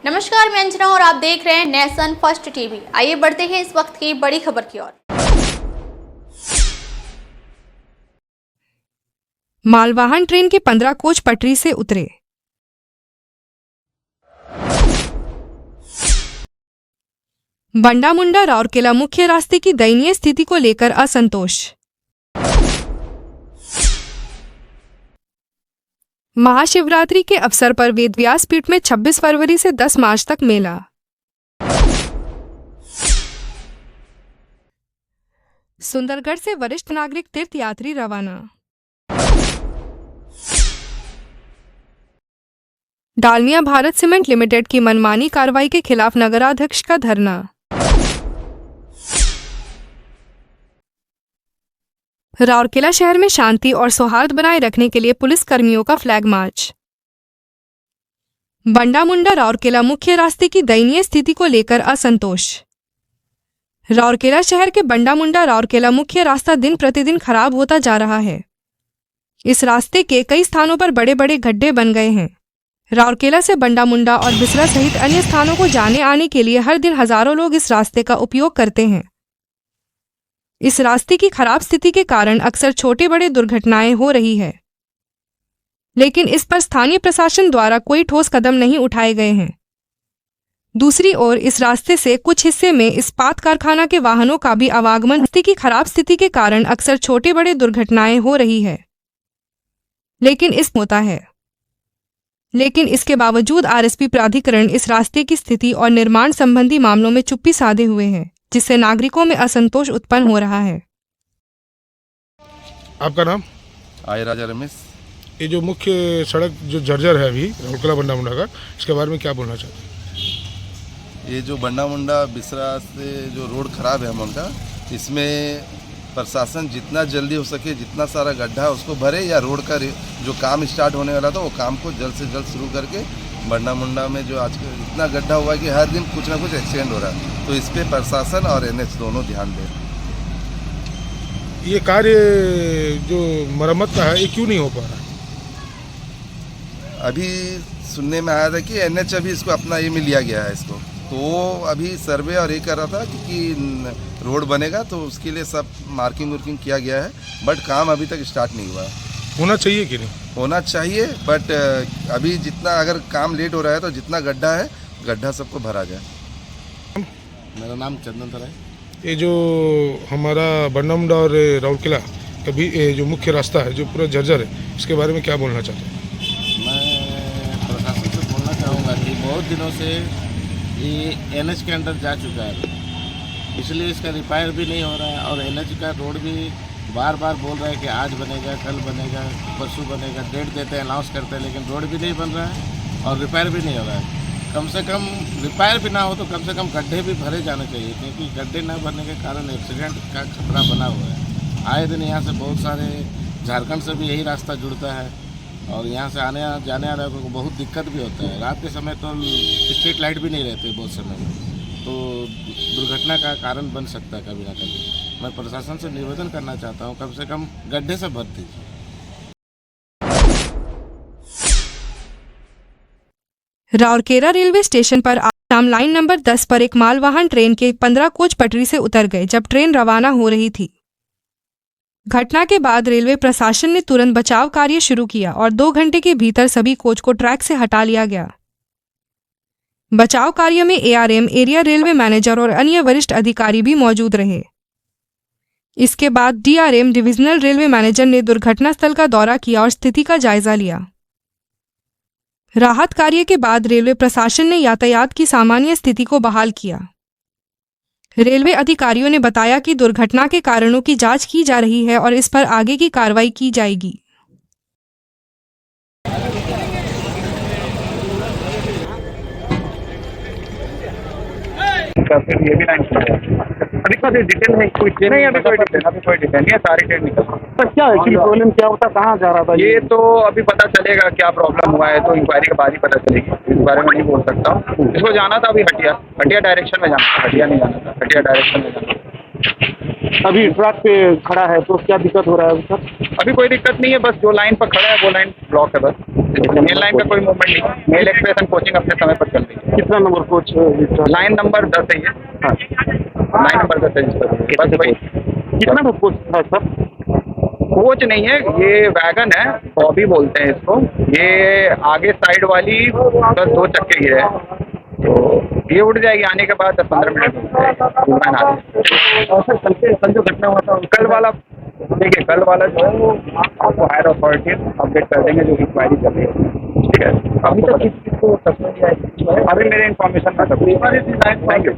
नमस्कार, मैं अंजना और आप देख रहे हैं नेशन फर्स्ट टीवी। आइए बढ़ते हैं इस वक्त की बड़ी खबर की ओर। मालवाहन ट्रेन के 15 कोच पटरी से उतरे। बंडा मुंडा राउरकेला मुख्य रास्ते की दयनीय स्थिति को लेकर असंतोष। महाशिवरात्रि के अवसर पर वेदव्यास पीठ में 26 फरवरी से 10 मार्च तक मेला। सुंदरगढ़ से वरिष्ठ नागरिक तीर्थ यात्री रवाना। डालमिया भारत सीमेंट लिमिटेड की मनमानी कार्रवाई के खिलाफ नगराध्यक्ष का धरना। राउरकेला शहर में शांति और सौहार्द बनाए रखने के लिए पुलिस कर्मियों का फ्लैग मार्च। बंडा मुंडा राउरकेला मुख्य रास्ते की दयनीय स्थिति को लेकर असंतोष। राउरकेला शहर के बंडा मुंडा राउरकेला मुख्य रास्ता दिन प्रतिदिन खराब होता जा रहा है। इस रास्ते के कई स्थानों पर बड़े बड़े गड्ढे बन गए हैं। राउरकेला से बंडा मुंडा और बिसरा सहित अन्य स्थानों को जाने आने के लिए हर दिन हजारों लोग इस रास्ते का उपयोग करते हैं। इस रास्ते की खराब स्थिति के कारण अक्सर छोटे बड़े दुर्घटनाएं हो रही है, लेकिन इस पर स्थानीय प्रशासन द्वारा कोई ठोस कदम नहीं उठाए गए हैं। दूसरी ओर इस रास्ते से कुछ हिस्से में इस्पात कारखाना के वाहनों का भी आवागमन रास्ते की खराब स्थिति के कारण अक्सर छोटे बड़े दुर्घटनाएं हो रही है, लेकिन इसके बावजूद आरएसपी प्राधिकरण इस रास्ते की स्थिति और निर्माण संबंधी मामलों में चुप्पी साधे हुए है, जिससे नागरिकों में असंतोष उत्पन्न हो रहा है। आपका नाम? आय राजा रमेश। ये जो मुख्य सड़क जो जर्जर है अभी राउरकेला बंडा मुंडा का, इसके बारे में क्या बोलना चाहते हैं? ये जो बंडा मुंडा बिसरा से जो रोड खराब है हम का, इसमें प्रशासन जितना जल्दी हो सके जितना सारा गड्ढा है उसको भरे, या रोड का जो काम स्टार्ट होने वाला था वो काम को जल्द से जल्द शुरू करके बंडा मुंडा में जो आजकल इतना गड्ढा हुआ है कि हर दिन कुछ ना कुछ एक्सीडेंट हो रहा है, तो इस पर प्रशासन और एनएच दोनों ध्यान दें। ये कार्य जो मरम्मत का है ये क्यों नहीं हो पा रहा? अभी सुनने में आया था कि एनएच अभी इसको अपना ये में लिया गया है इसको, तो वो अभी सर्वे और ये कर रहा था कि रोड बनेगा तो उसके लिए सब मार्किंग वर्किंग किया गया है, बट काम अभी तक स्टार्ट नहीं हुआ है। होना चाहिए कि नहीं? होना चाहिए, बट अभी जितना अगर काम लेट हो रहा है तो जितना गड्ढा है गड्ढा सबको भरा जाए। मेरा नाम चंदन है। ये जो हमारा बंडा मुंडा और राउरकेला कभी जो मुख्य रास्ता है जो पूरा जर्जर है, इसके बारे में क्या बोलना चाहते हैं? मैं प्रशासन से बोलना चाहूँगा कि बहुत दिनों से ये एनएच के अंदर जा चुका है, इसलिए इसका रिपेयर भी नहीं हो रहा है, और एनएच का रोड भी बार बार बोल रहा है कि आज बनेगा, कल बनेगा, परसों बनेगा, डेट देते हैं, अनाउंस करते हैं, लेकिन रोड भी नहीं बन रहा है और रिपेयर भी नहीं हो रहा है। कम से कम रिपेयर भी ना हो तो कम से कम गड्ढे भी भरे जाने चाहिए, क्योंकि गड्ढे न भरने के कारण एक्सीडेंट का खतरा बना हुआ है। आए दिन यहाँ से बहुत सारे झारखंड से भी यही रास्ता जुड़ता है, और यहाँ से आने जाने वाले को बहुत दिक्कत भी होता है। रात के समय तो स्ट्रीट लाइट भी नहीं रहते बहुत समय में, तो दुर्घटना का कारण बन सकता है कभी ना कभी। मैं प्रशासन से निवेदन करना चाहता हूँ, कम से कम गड्ढे से भर दीजिए। राउरकेला रेलवे स्टेशन पर आज शाम लाइन नंबर 10 पर एक मालवाहन ट्रेन के 15 कोच पटरी से उतर गए जब ट्रेन रवाना हो रही थी। घटना के बाद रेलवे प्रशासन ने तुरंत बचाव कार्य शुरू किया और 2 घंटे के भीतर सभी कोच को ट्रैक से हटा लिया गया। बचाव कार्य में एआरएम, एरिया रेलवे मैनेजर और अन्य वरिष्ठ अधिकारी भी मौजूद रहे। इसके बाद डीआरएम, डिविजनल रेलवे मैनेजर ने दुर्घटना स्थल का दौरा किया और स्थिति का जायजा लिया। राहत कार्य के बाद रेलवे प्रशासन ने यातायात की सामान्य स्थिति को बहाल किया। रेलवे अधिकारियों ने बताया कि दुर्घटना के कारणों की जांच की जा रही है और इस पर आगे की कार्रवाई की जाएगी। फिर ये भी लाइन अभी तो डिटेल है कोई नहीं, अभी कोई डिटेल नहीं है, सारी ट्रेन निकल। पर क्या एक्चुअली प्रॉब्लम क्या होता, कहाँ जा रहा था ये तो अभी पता चलेगा, क्या प्रॉब्लम हुआ है तो इंक्वायरी के बाद ही पता चलेगी। इस बारे में नहीं बोल सकता हूँ। इसको जाना था अभी हटिया डायरेक्शन में जाना था, हटिया नहीं जाना था, हटिया डायरेक्शन में जाना था। अभी ट्रक पे खड़ा है तो क्या दिक्कत हो रहा है सर? अभी कोई दिक्कत नहीं है, बस जो लाइन पर खड़ा है वो लाइन ब्लॉक है बस। मेन लाइन का कोई मूवमेंट नहीं। मेल एक्सप्रेस एंड कोचिंग अपने समय पर चल रही है। कितना नंबर कोच? लाइन नंबर 10 है ये। हाँ, लाइन नंबर 10 है जिस पर बस वही। कितना का कोच है सर? कोच नहीं है, ये वैगन है, बॉबी बोलते हैं इसको। ये आगे साइड वाली बस 2 चक्के गिरे हैं, तो ये उठ जाएगी आने के बाद 10-15 मिनट कल जो घटना हुआ था, कल वाला देखिए, कल वाला जो है वो आपको हायर अथॉरिटी अपडेट कर देंगे, जो इंक्वायरी कर रही है। ठीक है, अभी तक किसको अभी मेरे इन्फॉर्मेशन में सब। Thank you.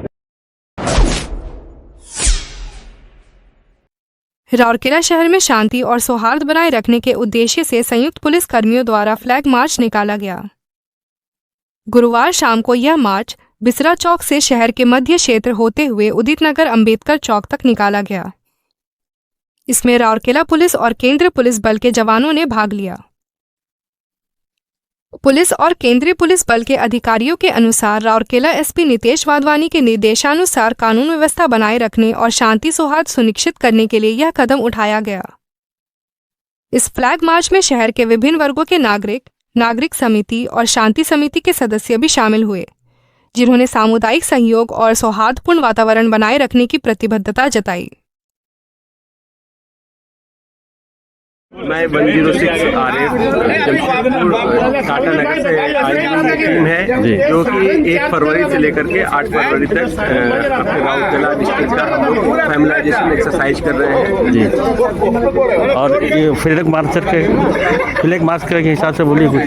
राउरकेला शहर में शांति और सौहार्द बनाए रखने के उद्देश्य से संयुक्त पुलिस कर्मियों द्वारा फ्लैग मार्च निकाला गया। गुरुवार शाम को यह मार्च बिसरा चौक से शहर के मध्य क्षेत्र होते हुए उदित नगर अंबेडकर चौक तक निकाला गया। इसमें राउरकेला पुलिस और केंद्रीय पुलिस बल के जवानों ने भाग लिया। पुलिस और केंद्रीय पुलिस बल के अधिकारियों के अनुसार राउरकेला एसपी नितेश वाधवानी के निर्देशानुसार कानून व्यवस्था बनाए रखने और शांति सौहार्द सुनिश्चित करने के लिए यह कदम उठाया गया। इस फ्लैग मार्च में शहर के विभिन्न वर्गों के नागरिक समिति और शांति समिति के सदस्य भी शामिल हुए, जिन्होंने सामुदायिक सहयोग और सौहार्दपूर्ण वातावरण बनाए रखने की प्रतिबद्धता जताई। मैं 106 RF जमशेदपुर टाटा नगर से आई हुई टीम है, जो कि 1 फरवरी से लेकर के 8 फरवरी तक अपने राउरकेला डिस्ट्रिक्ट का हम लोग फैमिलाइजेशन एक्सरसाइज कर रहे हैं जी। और ये फ्लैग मार्च के हिसाब से बोलिए कुछ।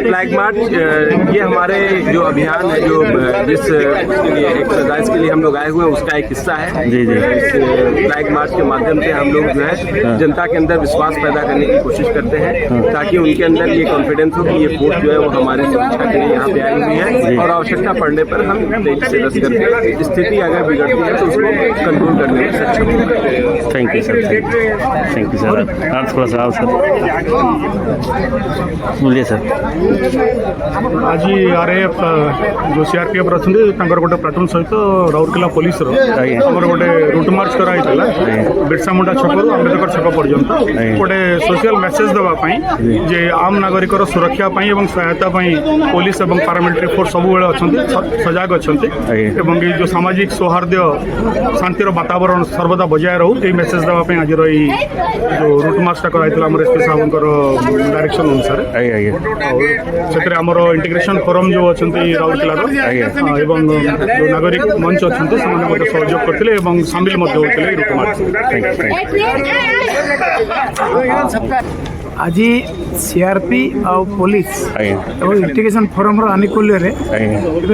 फ्लैग मार्च ये हमारे जो अभियान है, जो जिस उसके लिए एक्सरसाइज के लिए हम लोग आए हुए हैं, उसका एक हिस्सा है जी। इस फ्लैग मार्च के माध्यम से हम लोग जो है जनता के अंदर विश्वास पैदा करने की कोशिश करते हैं, ताकि उनके अंदर ये कॉन्फिडेंस हो कि ये फोर्स जो है वो हमारी सुरक्षा के लिए यहाँ पे आई हुई है, और आवश्यकता पड़ने पर हम तेजी से रस करके स्थिति अगर बिगड़ती है तो उसको कंट्रोल करने में सक्षम होंगे। Thank you sir. Thank you sir. आप थोड़ा सा आओ सर, बोलिए सर। आज RF जो CRPF अच्छा गोटे प्लाटून सहित राउरकेला पुलिस आमर गोटे रूट मार्च कराई बिरसा मुंडा छक अंबेडकर छक पर्यंत गोटे सोशल मेसेज देवाई जे आम नागरिक सुरक्षा एवं सहायता पुलिस और पारामिलिटारी फोर्स सब बेले सजग अच्छा, ये जो सामाजिक सौहार्द शांतिर वातावरण सर्वदा बजाय रो ये मेसेज देवाई आज जो रूट मार्चटा कराई एसपी साहब डायरेक्शन अनुसार से आमर इंटीग्रेशन फोरम जो अच्छा राउरकेला एवं जो नागरिक मंच अच्छा से सहयोग करते सामिल होते रूट मार्च। आज CRP और पुलिस और इंटीग्रेशन फोरम आनुकूल्य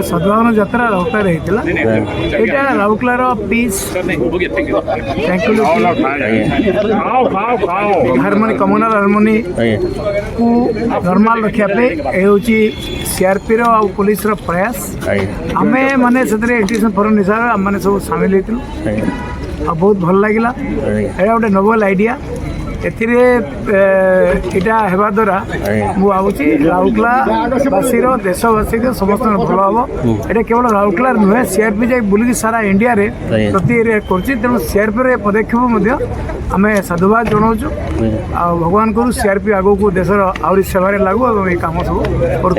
सद्भावना यात्रा राउरकेला यहाँ राउरकेलार पीस हार्मोनी कम्युनाल हार्मोनी को नॉर्मल रखापे हूँ CRP और पुलिस प्रयास। आम मैंने इंटीग्रेशन फोरम अनुसार आम मैंने सब सामिल होती बहुत भल लगे। यहाँ गोटे नोवेल आइडिया एटा हेबा द्वारा मु भावुची राउरकेलावासी देशवासी समस्त भल हम। एटा केवल राउरकेला नुहे CRP जाए बुलिक सारा इंडिया रे प्रति एरिया कर तेणु CRP पदक्षेप आम साधुवाद जनाऊँ आ भगवान करूँ CRP आगो को देशर आहरी सेवारे लागू और ये कम सब कर।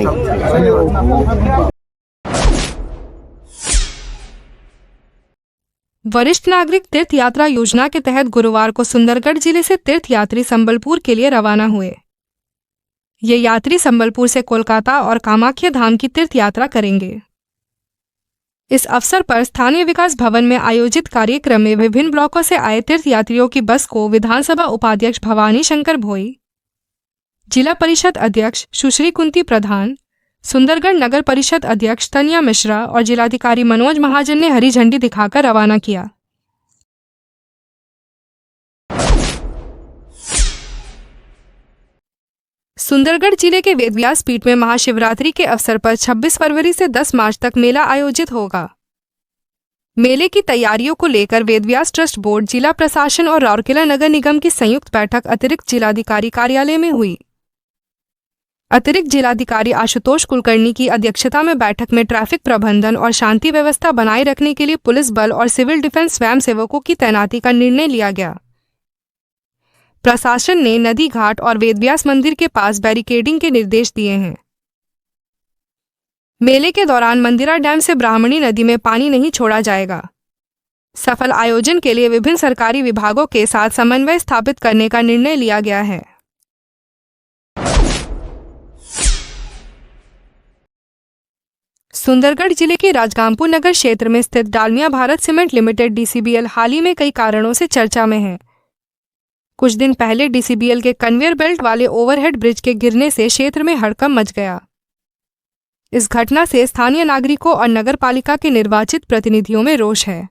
वरिष्ठ नागरिक तीर्थ यात्रा योजना के तहत गुरुवार को सुंदरगढ़ जिले से तीर्थ यात्री संबलपुर के लिए रवाना हुए। ये यात्री संबलपुर से कोलकाता और कामाख्या धाम की तीर्थ यात्रा करेंगे। इस अवसर पर स्थानीय विकास भवन में आयोजित कार्यक्रम में विभिन्न ब्लॉकों से आए तीर्थ यात्रियों की बस को विधानसभा उपाध्यक्ष भवानी शंकर भोई, जिला परिषद अध्यक्ष सुश्री कुंती प्रधान, सुंदरगढ़ नगर परिषद अध्यक्ष तनिया मिश्रा और जिलाधिकारी मनोज महाजन ने हरी झंडी दिखाकर रवाना किया। सुंदरगढ़ जिले के वेदव्यास पीठ में महाशिवरात्रि के अवसर पर 26 फरवरी से 10 मार्च तक मेला आयोजित होगा। मेले की तैयारियों को लेकर वेदव्यास ट्रस्ट बोर्ड, जिला प्रशासन और राउरकेला नगर निगम की संयुक्त बैठक अतिरिक्त जिलाधिकारी कार्यालय में हुई। अतिरिक्त जिलाधिकारी आशुतोष कुलकर्णी की अध्यक्षता में बैठक में ट्रैफिक प्रबंधन और शांति व्यवस्था बनाए रखने के लिए पुलिस बल और सिविल डिफेंस स्वयंसेवकों की तैनाती का निर्णय लिया गया। प्रशासन ने नदी घाट और वेदव्यास मंदिर के पास बैरिकेडिंग के निर्देश दिए हैं। मेले के दौरान मंदिरा डैम से ब्राह्मणी नदी में पानी नहीं छोड़ा जाएगा। सफल आयोजन के लिए विभिन्न सरकारी विभागों के साथ समन्वय स्थापित करने का निर्णय लिया गया है। सुंदरगढ़ जिले के राजगामपुर नगर क्षेत्र में स्थित डालमिया भारत सीमेंट लिमिटेड डीसीबीएल हाल ही में कई कारणों से चर्चा में है। कुछ दिन पहले डीसीबीएल के कन्वेयर बेल्ट वाले ओवरहेड ब्रिज के गिरने से क्षेत्र में हड़कंप मच गया। इस घटना से स्थानीय नागरिकों और नगरपालिका के निर्वाचित प्रतिनिधियों में रोष है।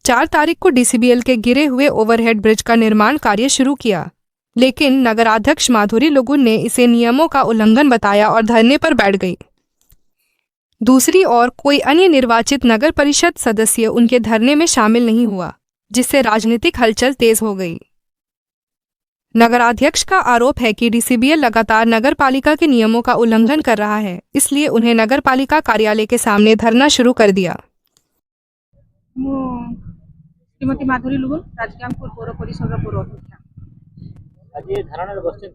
4 तारीख को डीसीबीएल के गिरे हुए ओवरहेड ब्रिज का निर्माण कार्य शुरू किया, लेकिन नगराध्यक्ष माधुरी लुगुन ने इसे नियमों का उल्लंघन बताया और धरने पर बैठ गई। दूसरी ओर कोई अन्य निर्वाचित नगर परिषद सदस्य उनके धरने में शामिल नहीं हुआ, जिससे राजनीतिक हलचल तेज हो गई। नगराध्यक्ष का आरोप है कि डीसीबीएल लगातार नगरपालिका के नियमों का उल्लंघन कर रहा है, इसलिए उन्हें नगरपालिका कार्यालय के सामने धरना शुरू कर दिया। श्रीमती माधुरी लुगुन राजगामपुर पौर परिषद पौर अध्यक्षा। आज धारणा बसते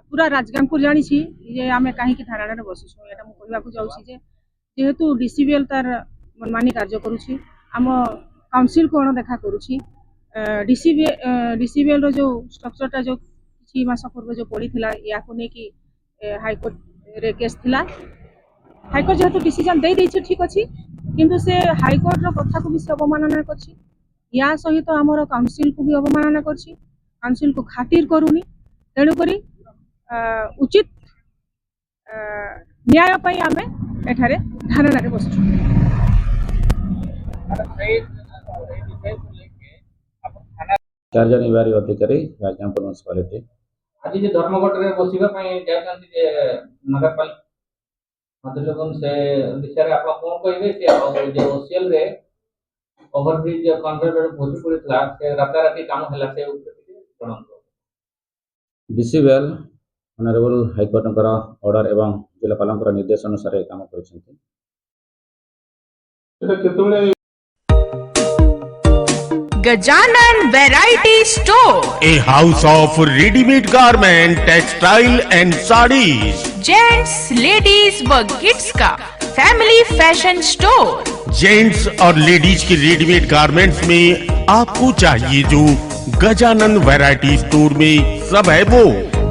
पूरा राजगामपुर जानी जे आमे काहे की धारणा बसुछु एटा मु कहबा को जाउछि जे जेहेतु डीसीबीएल तार मनमानी कार्य करूछि, आम काउंसिल को अणदेखा करूछि। डीसीबीएल रो जो स्ट्रक्चरटा जो किछि मास पूर्व जो पड़ी थिला या को ने कि हाईकोर्ट रे केस थिला। हाईकोर्ट जेहेतु डिसीजन दे दैछि ठीक अछि, किंतु से हाईकोर्ट रो कथा को भी अवमानना करछि। या सहित हमर काउंसिल को भी अवमानना करछि। काउंसिल को खातिर करूनी, तेणु करी उचित न्याय पाई आमे एठारे धारणा रे बसछु। 4 जन विभाग अधिकारी राजगामपुर म्युनिसिपालिटी आज जो धर्मघट रे बसिबा पई जायछन्ति जे नगरपालिका मधुर लोगन से विचार आप कोन कहबे से जे ओसीएल रे ओवरब्रिज कन्वेयर बहुत पड़ितला से राताराती काम होला से जणंतो। डीसीबीएल ऑनरेबल हाईकोर्ट ऑर्डर एवं जिलापाल निर्देश अनुसार काम कर Gajanan variety store, a house of ready-made garment, textile and sarees, gents ladies व किड्स का फैमिली फैशन स्टोर। जेंट्स और लेडीज के रेडीमेड गारमेंट्स में आपको चाहिए जो गजानन वैरायटी स्टोर में सब है वो।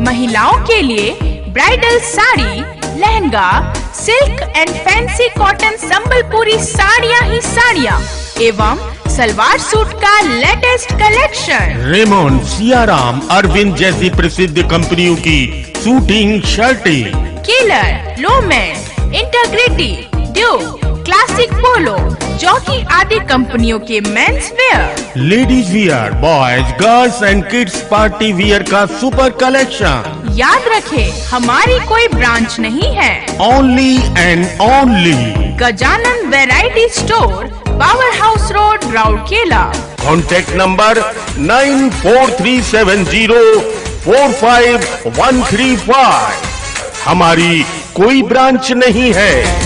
महिलाओं के लिए bridal sari, lehenga, silk and fancy cotton Sambalpuri साड़ियाँ ही साड़ियाँ एवं सलवार सूट का latest collection. Raymond, Siyaram, Arvind जैसी प्रसिद्ध कंपनियों की शूटिंग शर्टें, Killer, Lawman, Integrity, Duke, Classic Polo, Jockey आदि कंपनियों के men's wear, ladies wear, boys, girls and kids party wear का सुपर कलेक्शन। याद रखें, हमारी कोई ब्रांच नहीं है, only and only Gajanan variety store, power house road, Rourkela. Contact number 9437045135। हमारी कोई ब्रांच नहीं है।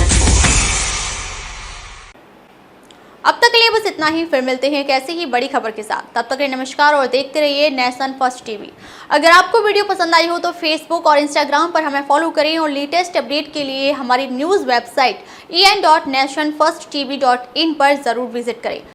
अब तक के लिए बस इतना ही, फिर मिलते हैं एक ऐसी ही बड़ी खबर के साथ। तब तक के लिए नमस्कार और देखते रहिए नेशन फर्स्ट टीवी। अगर आपको वीडियो पसंद आई हो तो फेसबुक और इंस्टाग्राम पर हमें फॉलो करें और लेटेस्ट अपडेट के लिए हमारी न्यूज़ वेबसाइट en.nationfirsttv.in पर जरूर विजिट करें।